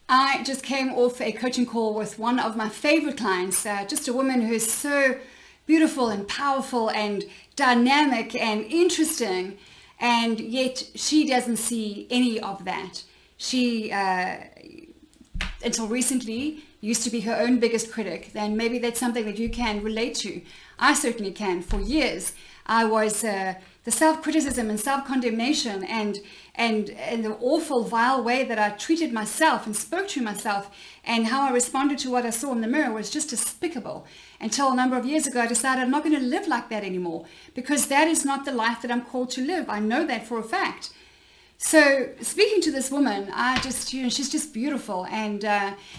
I just came off a coaching call with one of my favorite clients, just a woman who is so beautiful and powerful and dynamic and interesting, and yet she doesn't see any of that. She, until recently, used to be her own biggest critic. Then maybe that's something that you can relate to. I certainly can. For years, I was the self-criticism and self-condemnation and the awful, vile way that I treated myself and spoke to myself and how I responded to what I saw in the mirror was just despicable. Until a number of years ago, I decided I'm not going to live like that anymore, because that is not the life that I'm called to live. I know that for a fact. So speaking to this woman, she's just beautiful. And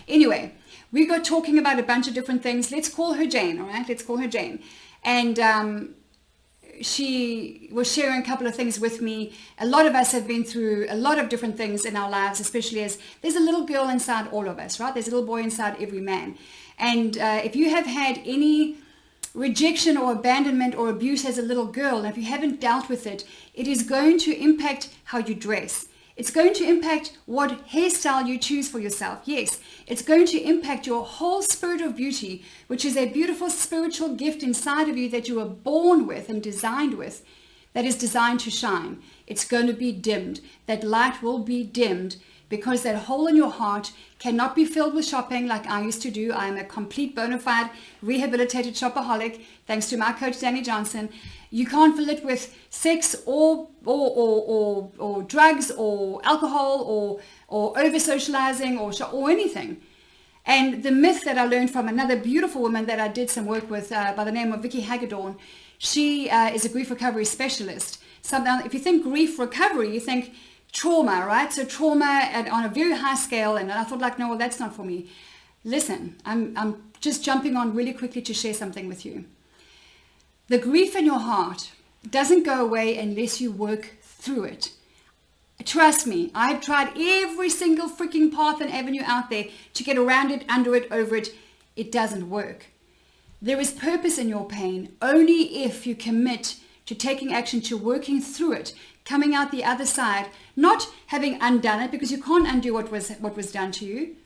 anyway, we got talking about a bunch of different things. Let's call her Jane, all right? Let's call her Jane. And she was sharing a couple of things with me. A lot of us have been through a lot of different things in our lives, especially as there's a little girl inside all of us, right? There's a little boy inside every man. And if you have had any rejection or abandonment or abuse as a little girl, and if you haven't dealt with it, it is going to impact how you dress. It's going to impact what hairstyle you choose for yourself. Yes, it's going to impact your whole spirit of beauty, which is a beautiful spiritual gift inside of you that you were born with and designed with, that is designed to shine. It's going to be dimmed. That light will be dimmed because that hole in your heart cannot be filled with shopping like I used to do. I am a complete bona fide rehabilitated shopaholic, thanks to my coach, Danny Johnson. You can't fill it with sex or drugs or alcohol or over-socializing or anything. And the myth that I learned from another beautiful woman that I did some work with by the name of Vicky Hagedorn, she is a grief recovery specialist. If you think grief recovery, you think trauma, right? So trauma on a very high scale. And I thought like, no, well, that's not for me. Listen, I'm just jumping on really quickly to share something with you. The grief in your heart doesn't go away unless you work through it. Trust me, I've tried every single freaking path and avenue out there to get around it, under it, over it. It doesn't work. There is purpose in your pain only if you commit to taking action, to working through it, coming out the other side, not having undone it, because you can't undo what was done to you,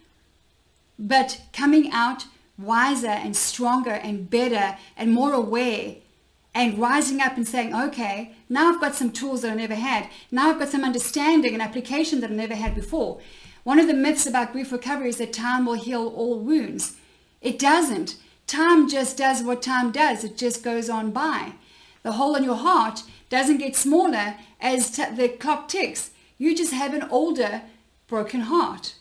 but coming out wiser and stronger and better and more aware, and rising up and saying, okay, now I've got some tools that I never had. Now I've got some understanding and application that I never had before. One of the myths about grief recovery is that time will heal all wounds. It doesn't. Time just does what time does. It just goes on by. The hole in your heart doesn't get smaller as the clock ticks. You just have an older, broken heart.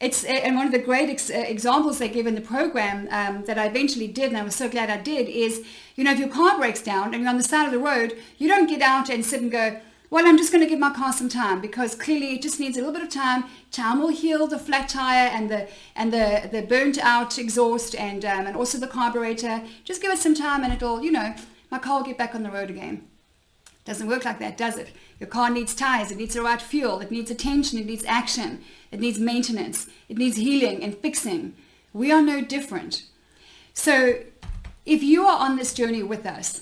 And one of the great examples they give in the program that I eventually did, and I was so glad I did, is, if your car breaks down and you're on the side of the road, you don't get out and sit and go, well, I'm just going to give my car some time, because clearly it just needs a little bit of time. Time will heal the flat tire and the burnt out exhaust and also the carburetor. Just give it some time and it'll, my car will get back on the road again. Doesn't work like that, does it? Your car needs tires, it needs the right fuel, it needs attention, it needs action, it needs maintenance, it needs healing and fixing. We are no different. So if you are on this journey with us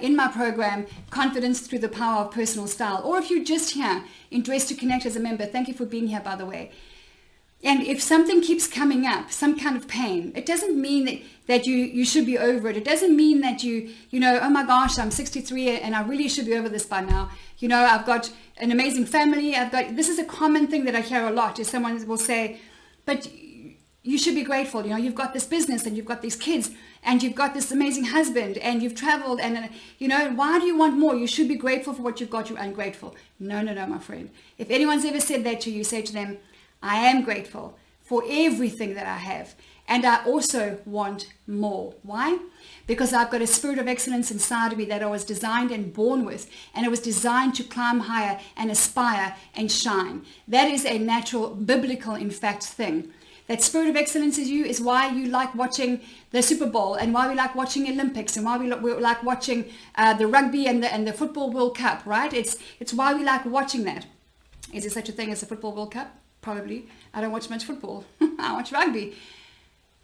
in my program, Confidence Through the Power of Personal Style, or if you're just here in Dress to Connect as a member, thank you for being here, by the way. And if something keeps coming up, some kind of pain, it doesn't mean that you should be over it. It doesn't mean that oh my gosh, I'm 63 and I really should be over this by now. I've got an amazing family. This is a common thing that I hear a lot, is someone will say, but you should be grateful. You've got this business and you've got these kids and you've got this amazing husband and you've traveled and, why do you want more? You should be grateful for what you've got. You're ungrateful. No, my friend. If anyone's ever said that to you, say to them, I am grateful for everything that I have. And I also want more. Why? Because I've got a spirit of excellence inside of me that I was designed and born with. And it was designed to climb higher and aspire and shine. That is a natural, biblical, in fact, thing. That spirit of excellence is why you like watching the Super Bowl, and why we like watching Olympics, and why we like watching the rugby and the Football World Cup, right? It's why we like watching that. Is there such a thing as a Football World Cup? Probably. I don't watch much football. I watch rugby.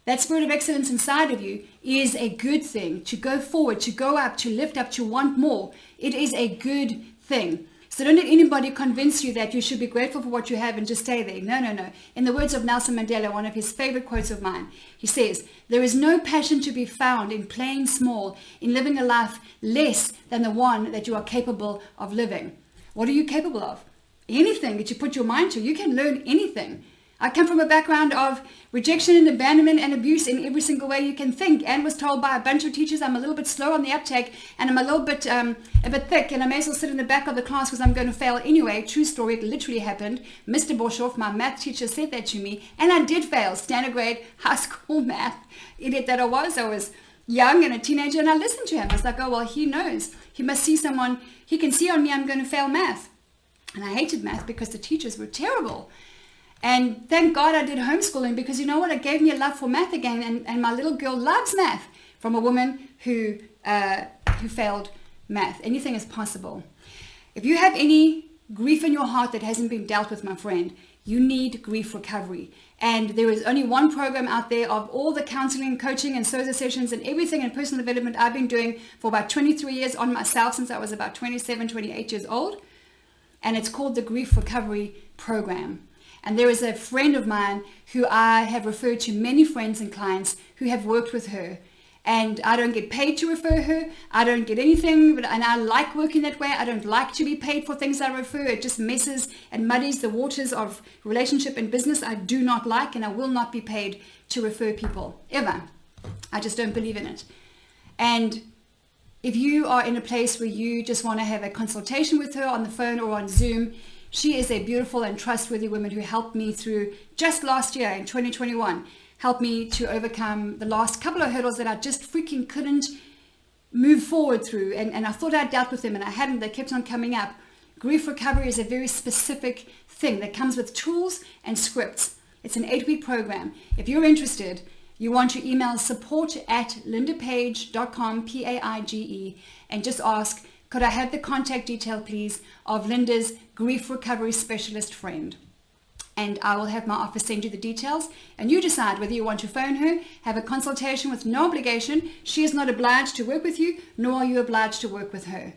That spirit of excellence inside of you is a good thing. To go forward, to go up, to lift up, to want more. It is a good thing. So don't let anybody convince you that you should be grateful for what you have and just stay there. No, no, no. In the words of Nelson Mandela, one of his favorite quotes of mine, he says, "There is no passion to be found in playing small, in living a life less than the one that you are capable of living." What are you capable of? Anything that you put your mind to. You can learn anything. I come from a background of rejection and abandonment and abuse in every single way you can think, and was told by a bunch of teachers I'm a little bit slow on the uptake and I'm a bit thick, and I may as well sit in the back of the class because I'm going to fail anyway. True story, it literally happened. Mr. Boshoff, my math teacher, said that to me, and I did fail standard grade high school math. Idiot that I was young and a teenager, and I listened to him. I was like, oh, well, he knows. He must see someone, he can see on me I'm going to fail math. And I hated math because the teachers were terrible. And thank God I did homeschooling, because you know what? It gave me a love for math again. And my little girl loves math from a woman who failed math. Anything is possible. If you have any grief in your heart that hasn't been dealt with, my friend, you need grief recovery. And there is only one program out there of all the counseling, coaching, and SOZA sessions and everything in personal development I've been doing for about 23 years on myself since I was about 27, 28 years old. And it's called the Grief Recovery Program. And there is a friend of mine who I have referred to many friends and clients who have worked with her. And I don't get paid to refer her. I don't get anything, and I like working that way. I don't like to be paid for things I refer. It just messes and muddies the waters of relationship and business. I do not like, and I will not be paid to refer people, ever. I just don't believe in it. And if you are in a place where you just want to have a consultation with her on the phone or on Zoom, she is a beautiful and trustworthy woman who helped me through just last year in 2021, helped me to overcome the last couple of hurdles that I just freaking couldn't move forward through. And I thought I'd dealt with them, and I hadn't. They kept on coming up. Grief recovery is a very specific thing that comes with tools and scripts. It's an 8-week program. If you're interested, you want to email support@lindapage.com, Paige, and just ask, could I have the contact detail, please, of Linda's grief recovery specialist friend? And I will have my office send you the details, and you decide whether you want to phone her, have a consultation with no obligation. She is not obliged to work with you, nor are you obliged to work with her.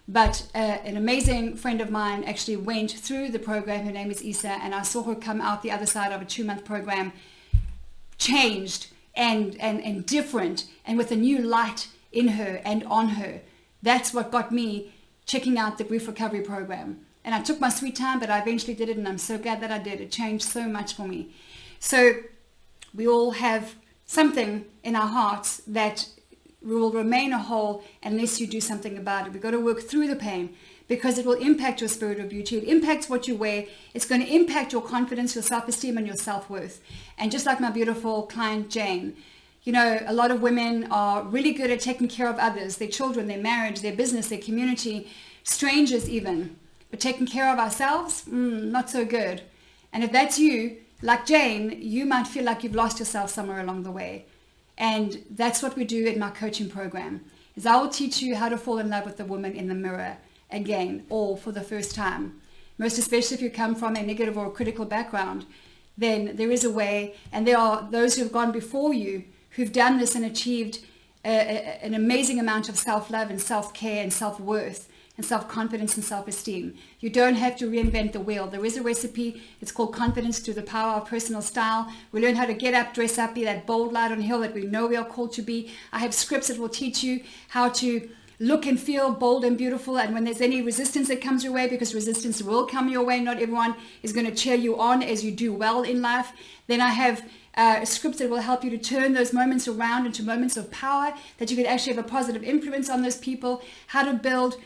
But an amazing friend of mine actually went through the program. Her name is Isa, and I saw her come out the other side of a 2-month program, changed and different, and with a new light in her and on her. That's what got me checking out the grief recovery program. And I took my sweet time, but I eventually did it, and I'm so glad that I did. It changed so much for me. So we all have something in our hearts that will remain a hole unless you do something about it. We've got to work through the pain, because it will impact your spirit of beauty. It impacts what you wear. It's going to impact your confidence, your self-esteem, and your self-worth. And just like my beautiful client, Jane, you know, a lot of women are really good at taking care of others, their children, their marriage, their business, their community, strangers even. But taking care of ourselves, not so good. And if that's you, like Jane, you might feel like you've lost yourself somewhere along the way. And that's what we do in my coaching program, is I will teach you how to fall in love with the woman in the mirror again, or for the first time. Most especially if you come from a negative or a critical background, then there is a way, and there are those who have gone before you who've done this and achieved an amazing amount of self-love and self-care and self-worth and self-confidence and self-esteem. You don't have to reinvent the wheel. There is a recipe. It's called Confidence Through the Power of Personal Style. We learn how to get up, dress up, be that bold light on the hill that we know we are called to be. I have scripts that will teach you how to look and feel bold and beautiful, and when there's any resistance that comes your way, because resistance will come your way, not everyone is going to cheer you on as you do well in life, then I have scripts that will help you to turn those moments around into moments of power, that you can actually have a positive influence on those people, how to build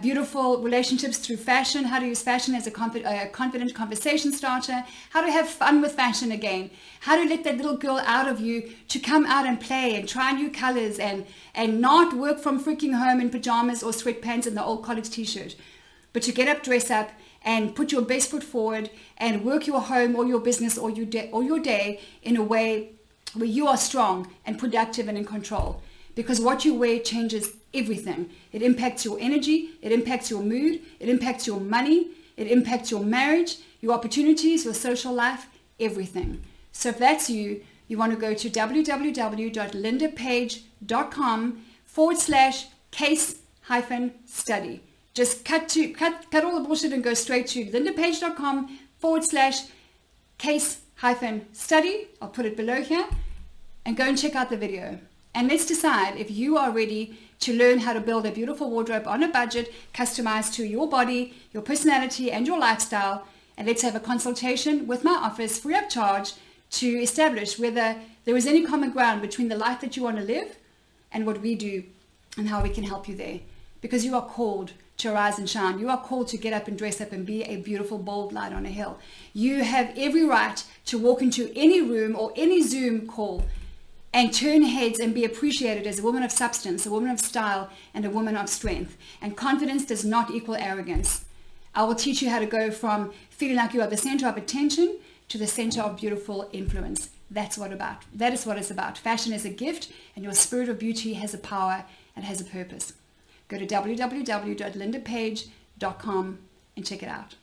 beautiful relationships through fashion, how to use fashion as a confident conversation starter, how to have fun with fashion again, how to let that little girl out of you to come out and play and try new colors and not work from freaking home in pajamas or sweatpants and the old college t-shirt, but to get up, dress up, and put your best foot forward and work your home or your business or your day in a way where you are strong and productive and in control. Because what you wear changes everything. It impacts your energy, it impacts your mood, it impacts your money, it impacts your marriage, your opportunities, your social life, everything. So if that's you, you want to go to www.lindapage.com/case-study. Just cut all the bullshit and go straight to lindapage.com/case-study. I'll put it below here, and go and check out the video. And let's decide if you are ready to learn how to build a beautiful wardrobe on a budget, customized to your body, your personality, and your lifestyle. And let's have a consultation with my office, free of charge, to establish whether there is any common ground between the life that you want to live and what we do and how we can help you there. Because you are called to arise and shine. You are called to get up and dress up and be a beautiful, bold light on a hill. You have every right to walk into any room or any Zoom call and turn heads and be appreciated as a woman of substance, a woman of style, and a woman of strength. And confidence does not equal arrogance. I will teach you how to go from feeling like you are the center of attention to the center of beautiful influence. That is what it's about. Fashion is a gift, and your spirit of beauty has a power and has a purpose. Go to www.lindapage.com and check it out.